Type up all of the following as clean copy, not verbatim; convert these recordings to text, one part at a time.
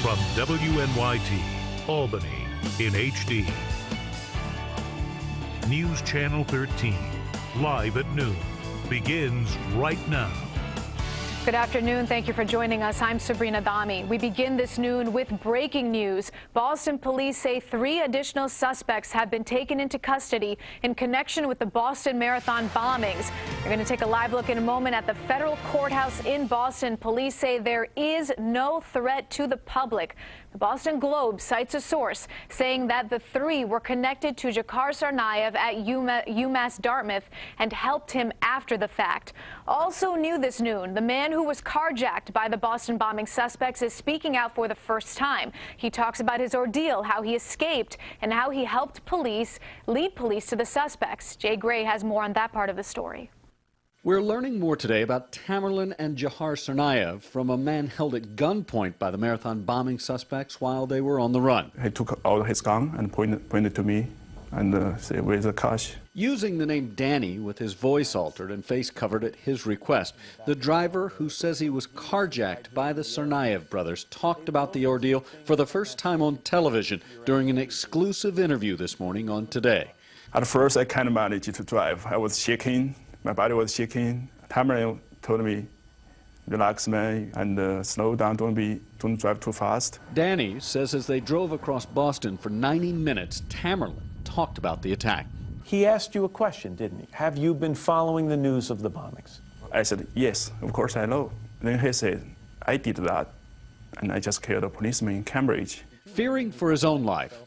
from WNYT, Albany in HD. News Channel 13, live at noon, begins right now. Good afternoon. Thank you for joining us. I'm Sabrina Dami. We begin this noon with breaking news. Boston police say 3 additional suspects have been taken into custody in connection with the Boston Marathon bombings. We're going to take a live look in a moment at the federal courthouse in Boston. Police say there is no threat to the public. The Boston Globe cites a source saying that the 3 were connected to Jahar Tsarnaev at UMass Dartmouth and helped him after the fact. Also new this noon, the man who was carjacked by the Boston bombing suspects is speaking out for the first time. He talks about his ordeal, how he escaped, and how he helped lead police to the suspects. Jay Gray has more on that part of the story. We're learning more today about Tamerlan and Jahar Tsarnaev from a man held at gunpoint by the marathon bombing suspects while they were on the run. He took out his gun and pointed to me and said, "Where's the cash?" Using the name Danny with his voice altered and face covered at his request, the driver, who says he was carjacked by the Tsarnaev brothers, talked about the ordeal for the first time on television during an exclusive interview this morning on Today. At first, I can't manage to drive. I was shaking. My body was shaking. Tamerlan told me, "Relax, man, and slow down. Don't drive too fast." Danny says as they drove across Boston for 90 minutes, Tamerlan talked about the attack. He asked you a question, didn't he? Have you been following the news of the bombings? I said, "Yes, of course I know." Then he said, "I did that, and I just killed a policeman in Cambridge." Fearing for his own life,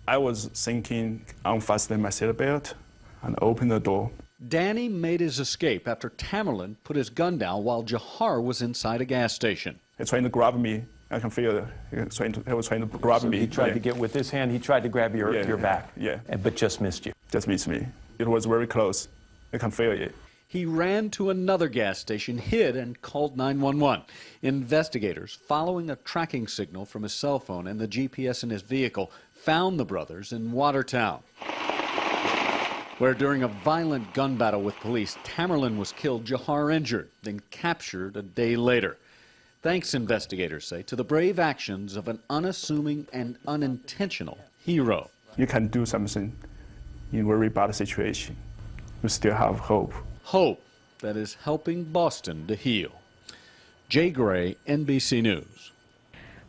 I was thinking, unfasten my seatbelt and open the door. Danny made his escape after Tamerlan put his gun down while Jahar was inside a gas station. He's trying to grab me. I can feel it. He was trying to grab me. He tried to get with his hand. He tried to grab your back. Yeah. But just missed you. Just missed me. It was very close. I can feel it. He ran to another gas station, hid, and called 911. Investigators, following a tracking signal from his cell phone and the GPS in his vehicle, found the brothers in Watertown, where during a violent gun battle with police, Tamerlan was killed, Jahar injured, then captured a day later. Thanks, investigators say, to the brave actions of an unassuming and unintentional hero. You can do something in a very bad situation. You still have hope. Hope that is helping Boston to heal. Jay Gray, NBC News.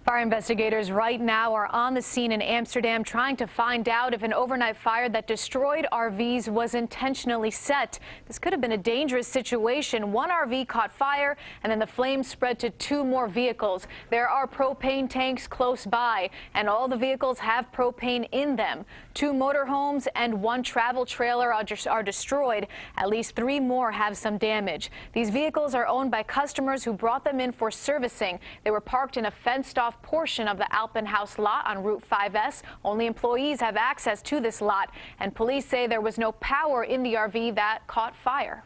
Fire investigators right now are on the scene in Amsterdam trying to find out if an overnight fire that destroyed RVs was intentionally set. This could have been a dangerous situation. One RV caught fire and then the flames spread to 2 more vehicles. There are propane tanks close by and all the vehicles have propane in them. 2 motorhomes and 1 travel trailer are destroyed. At least 3 more have some damage. These vehicles are owned by customers who brought them in for servicing. They were parked in a fenced-off portion of the Alpenhaus lot on Route 5S. Only employees have access to this lot, and police say there was no power in the RV that caught fire.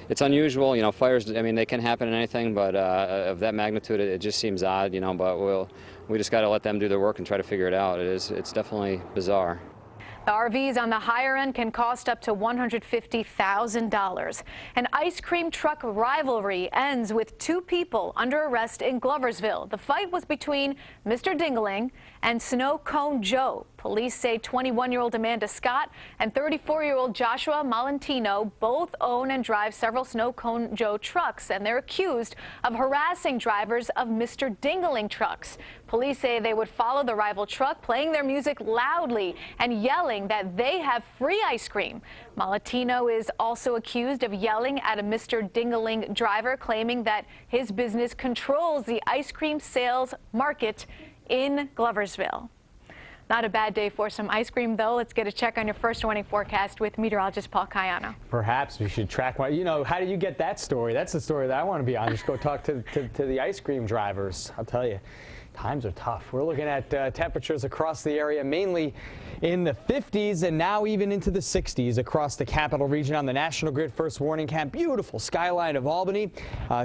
It's unusual, you know, fires, I mean, they can happen in anything, but of that magnitude, it just seems odd, you know, but we just got to let them do their work and try to figure it out. It's definitely bizarre. The RVs on the higher end can cost up to $150,000. An ice cream truck rivalry ends with 2 people under arrest in Gloversville. The fight was between Mr. Dingaling and Snow Cone Joe. Police say 21-year-old Amanda Scott and 34-year-old Joshua Malentino both own and drive several Snow Cone Joe trucks, and they're accused of harassing drivers of Mr. Dingaling trucks. Police say they would follow the rival truck, playing their music loudly and yelling that they have free ice cream. Malentino is also accused of yelling at a Mr. Dingaling driver, claiming that his business controls the ice cream sales market in Gloversville. Not a bad day for some ice cream, though. Let's get a check on your first warning forecast with meteorologist Paul Cayano. Perhaps we should track one. You know, how do you get that story? That's the story that I want to be on. Just go talk to the ice cream drivers. I'll tell you, times are tough. We're looking at temperatures across the area, mainly in the 50s and now even into the 60s across the capital region on the National Grid First Warning Cam. Beautiful skyline of Albany,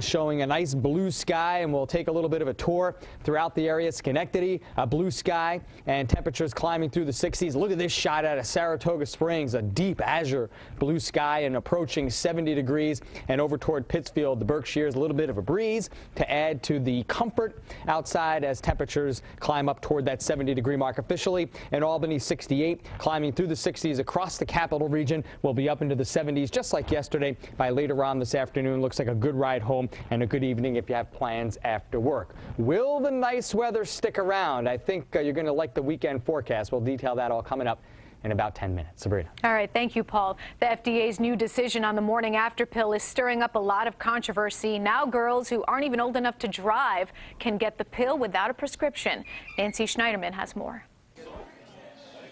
showing a nice blue sky, and we'll take a little bit of a tour throughout the area. Schenectady, blue sky and temperatures climbing through the 60s. Look at this shot out of Saratoga Springs, a deep azure blue sky and approaching 70 degrees, and over toward Pittsfield, the Berkshires, a little bit of a breeze to add to the comfort outside as as temperatures climb up toward that 70-degree mark officially. In Albany, 68, climbing through the 60s across the capital region. We'll be up into the 70s just like yesterday. By later on this afternoon, looks like a good ride home and a good evening if you have plans after work. Will the nice weather stick around? I think you're going to like the weekend forecast. We'll detail that all coming up in about 10 minutes. Sabrina. All right, thank you, Paul. The FDA's new decision on the morning after pill is stirring up a lot of controversy. Now girls who aren't even old enough to drive can get the pill without a prescription. Nancy Schneiderman has more.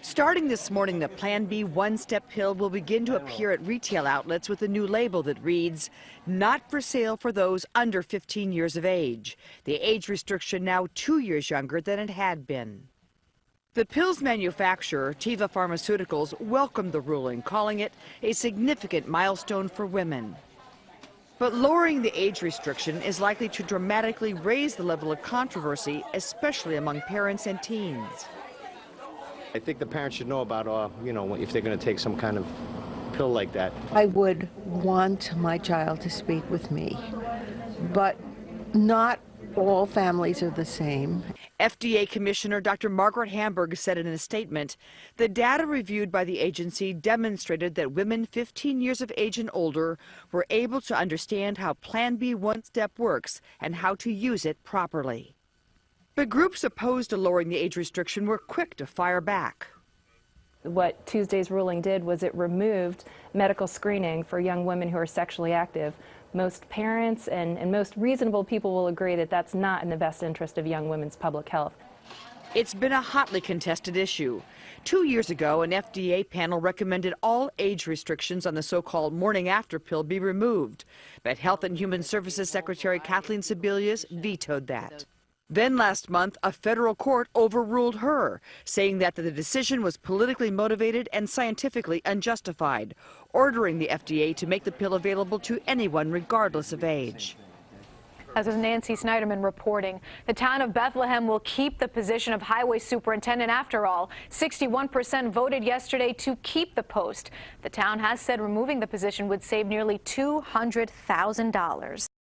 Starting this morning, the Plan B one-step pill will begin to appear at retail outlets with a new label that reads, "Not for sale for those under 15 years of age." The age restriction now 2 years younger than it had been. The pill's manufacturer, Teva Pharmaceuticals, welcomed the ruling, calling it a significant milestone for women. But lowering the age restriction is likely to dramatically raise the level of controversy, especially among parents and teens. I think the parents should know about, if they're going to take some kind of pill like that. I would want my child to speak with me, but not all families are the same. FDA Commissioner Dr. Margaret Hamburg said in a statement, the data reviewed by the agency demonstrated that women 15 years of age and older were able to understand how Plan B one-step works and how to use it properly. But groups opposed to lowering the age restriction were quick to fire back. What Tuesday's ruling did was it removed medical screening for young women who are sexually active. Most parents and most reasonable people will agree that that's not in the best interest of young women's public health. It's been a hotly contested issue. 2 years ago, an FDA panel recommended all age restrictions on the so-called morning after pill be removed. But Health and Human Services Secretary Kathleen Sebelius vetoed that. Then last month, a federal court overruled her, saying that the decision was politically motivated and scientifically unjustified, ordering the FDA to make the pill available to anyone regardless of age. As was Nancy Schneiderman reporting, the town of Bethlehem will keep the position of highway superintendent after all. 61% voted yesterday to keep the post. The town has said removing the position would save nearly $200,000.